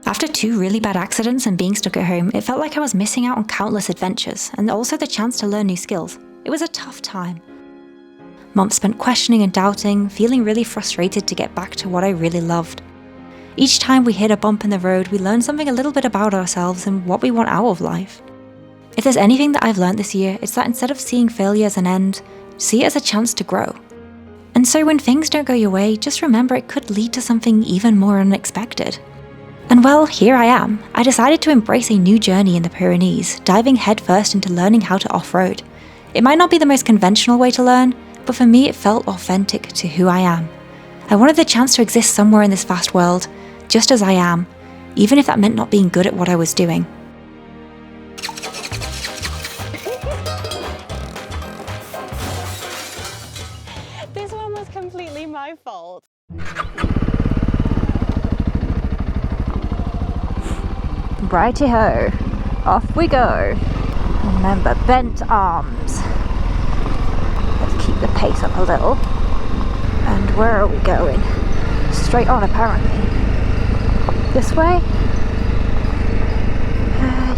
After 2 really bad accidents and being stuck at home, it felt like I was missing out on countless adventures and also the chance to learn new skills. It was a tough time. Months spent questioning and doubting, feeling really frustrated to get back to what I really loved. Each time we hit a bump in the road, we learned something a little bit about ourselves and what we want out of life. If there's anything that I've learned this year, it's that instead of seeing failure as an end, see it as a chance to grow. And so when things don't go your way, just remember it could lead to something even more unexpected. And well, here I am. I decided to embrace a new journey in the Pyrenees, diving headfirst into learning how to off-road. It might not be the most conventional way to learn, but for me it felt authentic to who I am. I wanted the chance to exist somewhere in this vast world, just as I am, even if that meant not being good at what I was doing. This one was completely my fault. Righty-ho, off we go. Remember, bent arms. Let's keep the pace up a little. And where are we going? Straight on, apparently. This way?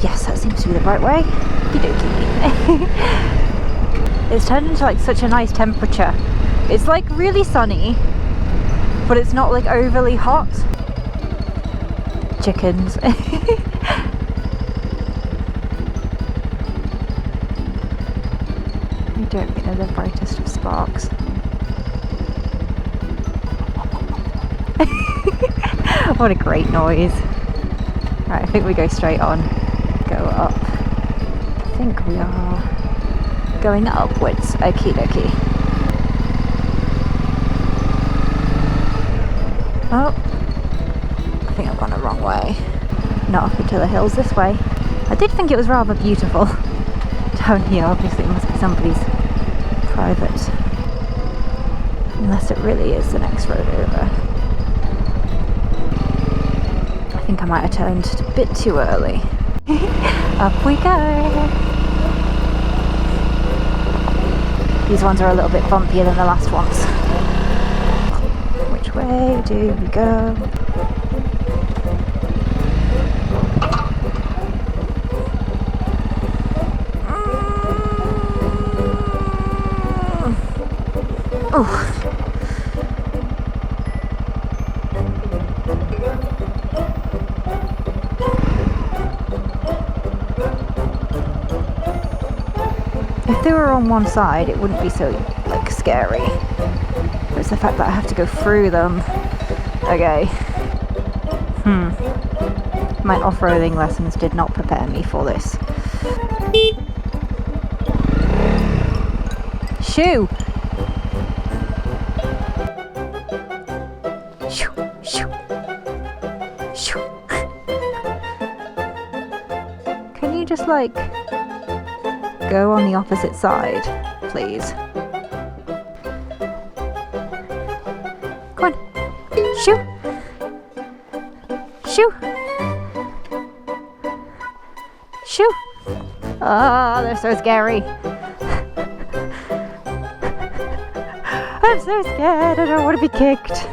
Yes, that seems to be the right way. Okey-dokey. It's turned into like such a nice temperature. It's like really sunny, but it's not like overly hot. Chickens. I don't think they're the brightest of sparks. What a great noise. Right, I think we go straight on. Go up. I think we are going upwards. Okie dokie. Oh, I think I've gone the wrong way. Not up into the hills this way. I did think it was rather beautiful. Down here, obviously it must be somebody's private. Unless it really is the next road over. I think I might have turned a bit too early. Up we go! These ones are a little bit bumpier than the last ones. Which way do we go? Oh. If they were on one side, it wouldn't be so like scary. But it's the fact that I have to go through them. Okay. My off-roading lessons did not prepare me for this. Shoo! Shoo! Shoo! Shoo! Can you just like go on the opposite side, please? Come on. Shoo! Shoo! Shoo! Oh, they're so scary. I'm so scared, I don't want to be kicked.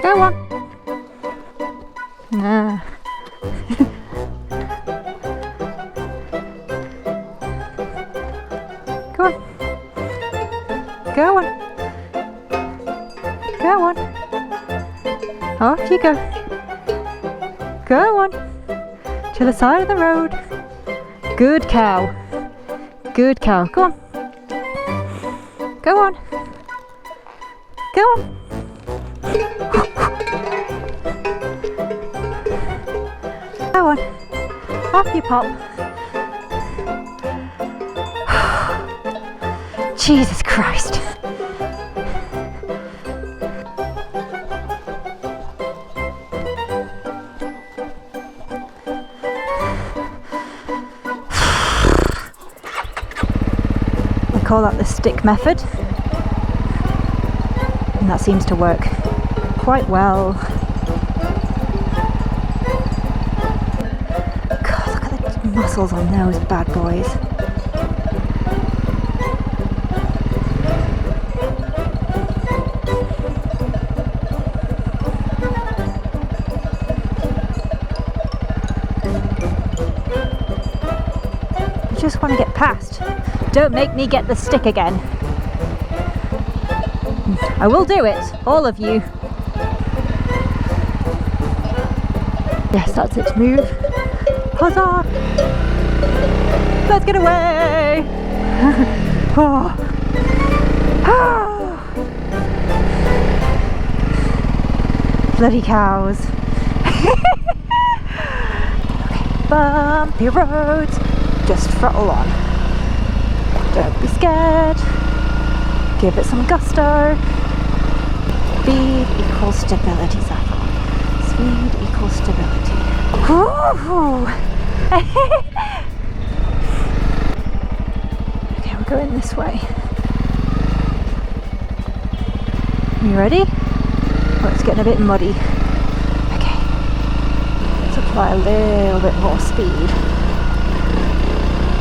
Go on. Nah. Go on. Go on. Go on. Off you go. Go on. To the side of the road. Good cow. Good cow. Go on. Go on. Go on. Go on. Off you pop. Jesus Christ. I call that the stick method. And that seems to work quite well. muscles on those bad boys. I just want to get past. Don't make me get the stick again. I will do it, all of you. Yes, that's it. Move. Huzzah! Let's get away! Oh. Bloody cows. Okay, bumpy roads. Just throttle on. Don't be scared. Give it some gusto. Speed equals stability, Saffron. Speed equals stability. Okay, we're going this way. You ready? Oh, it's getting a bit muddy. Okay. Let's apply a little bit more speed.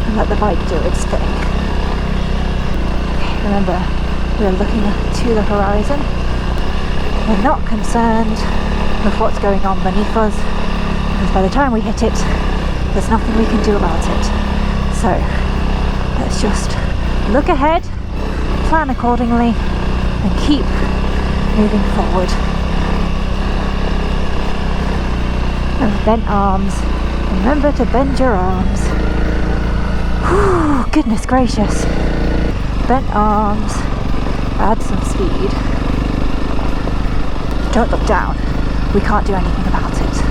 And let the bike do its thing. Okay, remember, we're looking to the horizon. We're not concerned with what's going on beneath us, because by the time we hit it, there's nothing we can do about it. So, let's just look ahead, plan accordingly, and keep moving forward. And bent arms. Remember to bend your arms. Whew, goodness gracious. Bent arms. Add some speed. Don't look down. We can't do anything about it.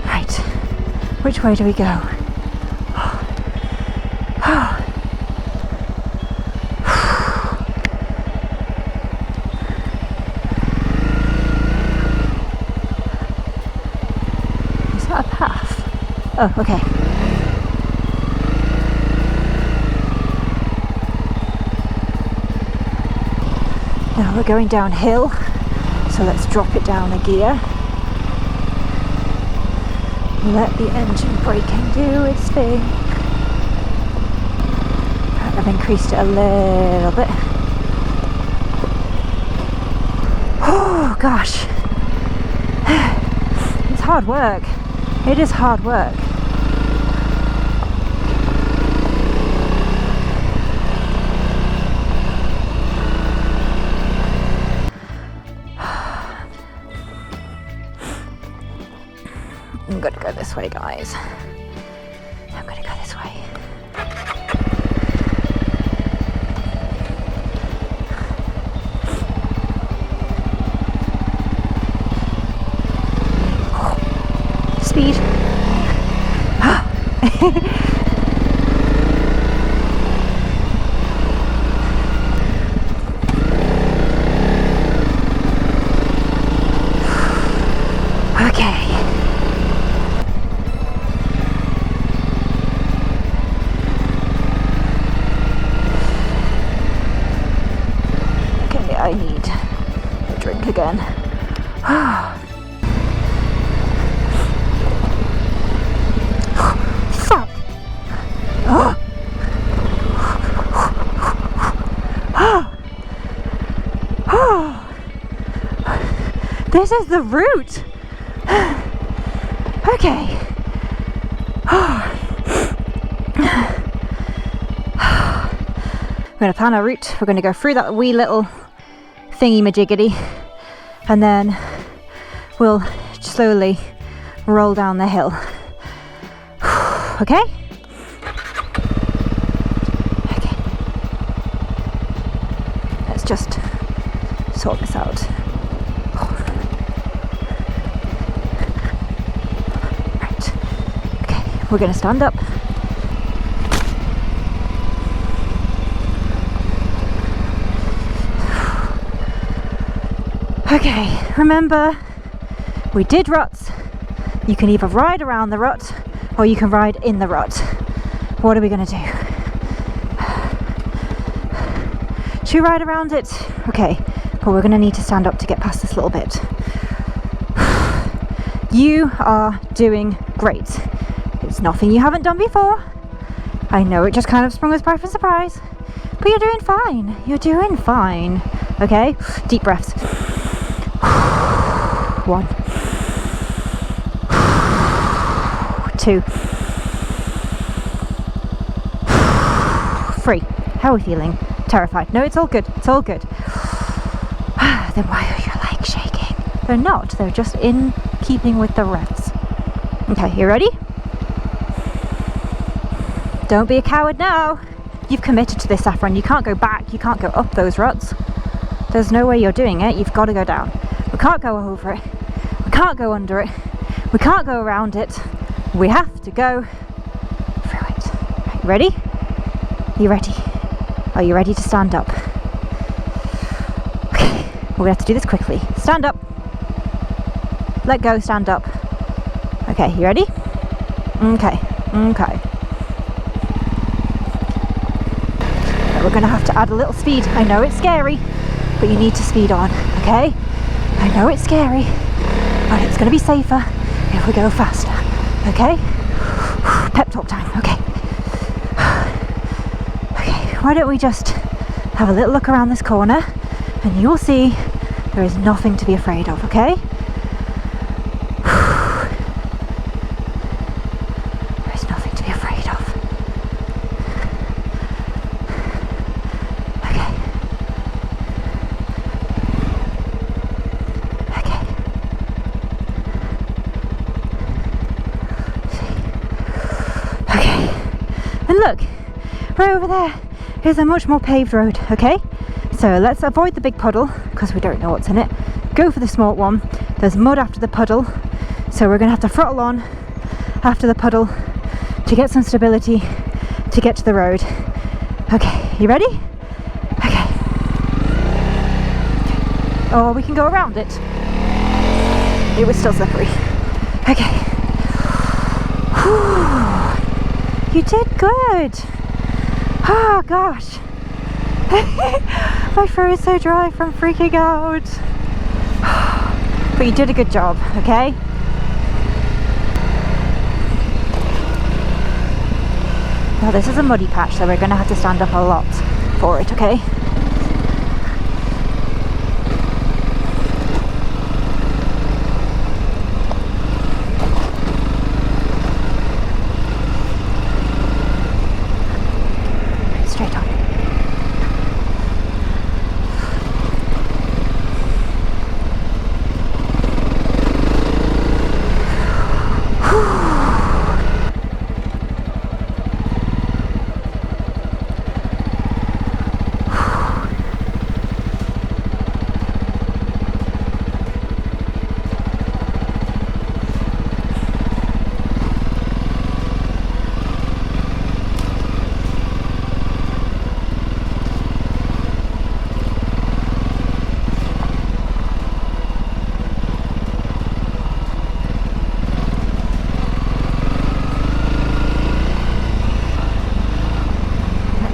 Right. Which way do we go? Oh, okay. Now we're going downhill, so let's drop it down a gear. Let the engine braking do its thing. I've increased it a little bit. Oh gosh. It's hard work. It is hard work. I'm gonna go this way, guys. I'm gonna go this way. Speed. Okay. Okay, I need a drink again. Fuck. This is the route. Okay. We're going to plan our route. We're going to go through that wee little thingy majiggity, and then we'll slowly roll down the hill. Okay? Okay. Let's just sort this out. Right. Okay, we're going to stand up. Okay, remember, we did ruts, You can either ride around the rut or you can ride in the rut. What are we going to do? Should we ride around it? Okay, but we're going to need to stand up to get past this little bit. You are doing great. It's nothing you haven't done before. I know it just kind of sprung us by for surprise, but you're doing fine. You're doing fine. Okay, deep breaths. 1, 2, 3. How are we feeling? Terrified? No, it's all good. It's all good. Then why are your legs shaking? They're not. They're just in keeping with the reps. Okay, you ready? Don't be a coward now. You've committed to this, Saffron. You can't go back. You can't go up those ruts. There's no way you're doing it. You've got to go down. We can't go over it. We can't go under it. We can't go around it. We have to go through it. Right, ready? You ready? Are you ready to stand up? Okay, we're gonna have to do this quickly. Stand up. Let go, stand up. Okay, you ready? Okay. We're gonna have to add a little speed. I know it's scary, but you need to speed on, okay? I know it's scary, but it's gonna be safer if we go faster, okay? Pep talk time, okay. Okay, why don't we just have a little look around this corner and you will see there is nothing to be afraid of, okay? There is nothing to be afraid of. And look, right over there is a much more paved road, okay? So let's avoid the big puddle, because we don't know what's in it. Go for the small one. There's mud after the puddle, so we're going to have to throttle on after the puddle to get some stability to get to the road. Okay, you ready? Okay. Or we can go around it. It was still slippery. Okay. Whew. You did good. Oh gosh. My throat is so dry from freaking out. But you did a good job, okay? Now this is a muddy patch, so we're going to have to stand up a lot for it, okay? Straight on.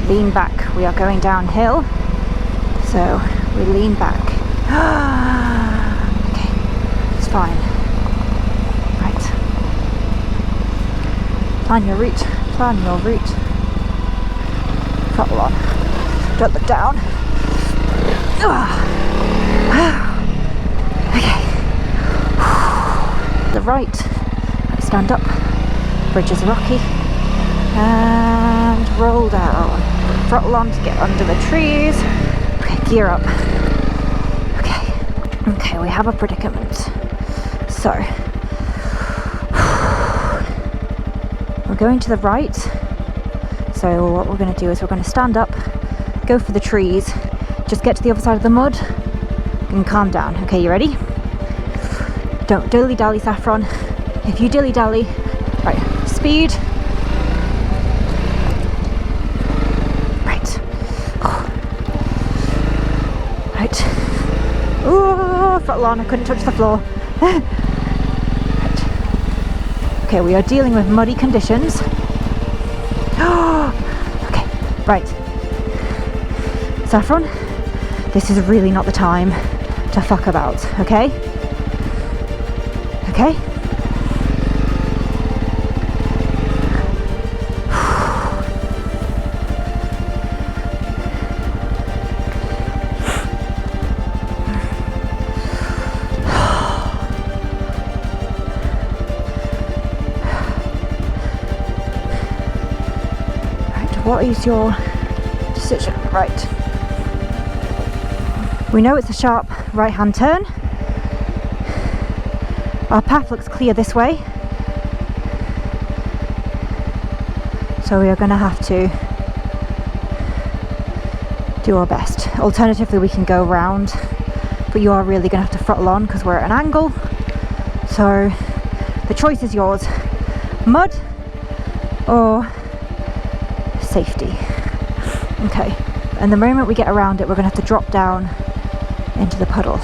Lean back. We are going downhill, so we lean back. Okay, it's fine. Right. Plan your route. Plan your route. Throttle on. Don't look down. Okay. The right. Stand up. Bridge is rocky. And roll down. Throttle on to get under the trees. Okay, gear up. Okay, we have a predicament. So, we're going to the right. So what we're going to do is we're going to stand up, go for the trees, just get to the other side of the mud, and calm down. Okay, you ready? Don't dilly-dally, Saffron. If you dilly-dally, right, speed. Ooh, throttle on, I couldn't touch the floor. Right. Okay, we are dealing with muddy conditions. Okay, right. Saffron, this is really not the time to fuck about, okay? Okay? What is your decision? Right. We know it's a sharp right-hand turn. Our path looks clear this way. So we are going to have to do our best. Alternatively, we can go round, but you are really going to have to throttle on because we're at an angle. So the choice is yours. Mud or safety. Okay, and the moment we get around it, we're going to have to drop down into the puddle.